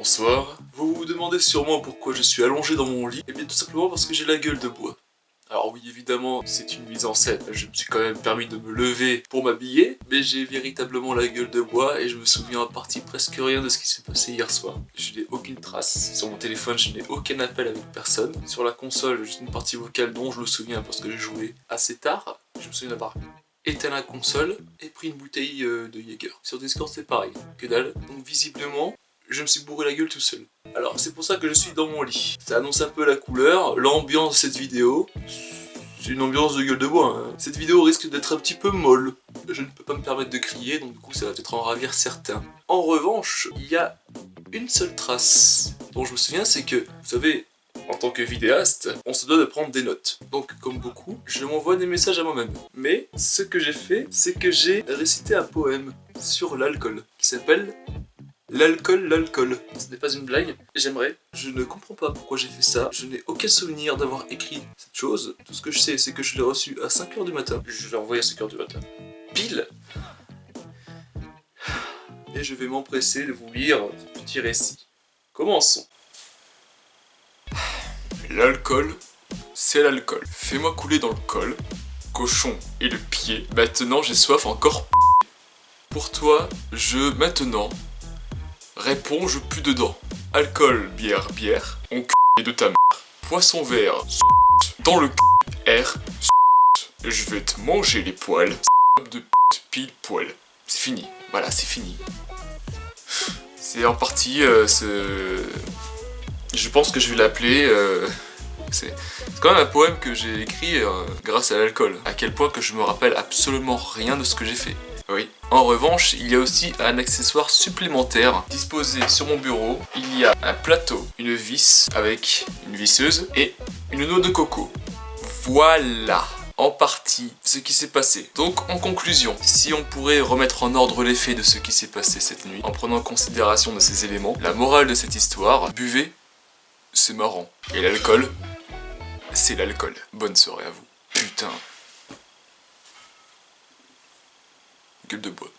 Bonsoir. Vous vous demandez sûrement pourquoi je suis allongé dans mon lit. Eh bien tout simplement parce que j'ai la gueule de bois. Alors oui, évidemment, c'est une mise en scène. Je me suis quand même permis de me lever pour m'habiller, mais j'ai véritablement la gueule de bois et je me souviens en partie presque rien de ce qui s'est passé hier soir. Je n'ai aucune trace. Sur mon téléphone, je n'ai aucun appel avec personne. Sur la console, juste une partie vocale dont je me souviens parce que j'ai joué assez tard. Je me souviens d'avoir éteint la console et pris une bouteille de Jäger. Sur Discord, c'est pareil. Que dalle. Donc visiblement, je me suis bourré la gueule tout seul. Alors c'est pour ça que je suis dans mon lit. Ça annonce un peu la couleur, l'ambiance de cette vidéo. C'est une ambiance de gueule de bois. Hein. Cette vidéo risque d'être un petit peu molle. Je ne peux pas me permettre de crier, donc du coup ça va peut-être en ravir certains. En revanche, il y a une seule trace dont je me souviens, c'est que, vous savez, en tant que vidéaste, on se doit de prendre des notes. Donc comme beaucoup, je m'envoie des messages à moi-même. Mais ce que j'ai fait, c'est que j'ai récité un poème sur l'alcool, qui s'appelle l'alcool, l'alcool. Ce n'est pas une blague, j'aimerais. Je ne comprends pas pourquoi j'ai fait ça. Je n'ai aucun souvenir d'avoir écrit cette chose. Tout ce que je sais, c'est que je l'ai reçu à 5h du matin. Je l'ai envoyé à 5h du matin. Pile. Et je vais m'empresser de vous lire ce petit récit. Commençons. L'alcool, c'est l'alcool. Fais-moi couler dans le col, cochon et le pied. Maintenant j'ai soif encore. Pour toi, maintenant... Réponds, je pue dedans. Alcool, bière, bière. On c*** de ta mère. Poisson vert, dans le R. Je vais te manger les poils. De pile poil. C'est fini. Voilà, c'est fini. C'est en partie je pense que je vais l'appeler. C'est quand même un poème que j'ai écrit grâce à l'alcool. À quel point que je me rappelle absolument rien de ce que j'ai fait. Oui. En revanche, il y a aussi un accessoire supplémentaire disposé sur mon bureau. Il y a un plateau, une vis avec une visseuse et une noix de coco. Voilà, en partie, ce qui s'est passé. Donc, en conclusion, si on pourrait remettre en ordre les faits de ce qui s'est passé cette nuit, en prenant en considération de ces éléments, la morale de cette histoire, buvez, c'est marrant. Et l'alcool, c'est l'alcool. Bonne soirée à vous. Putain. Gueule de bois.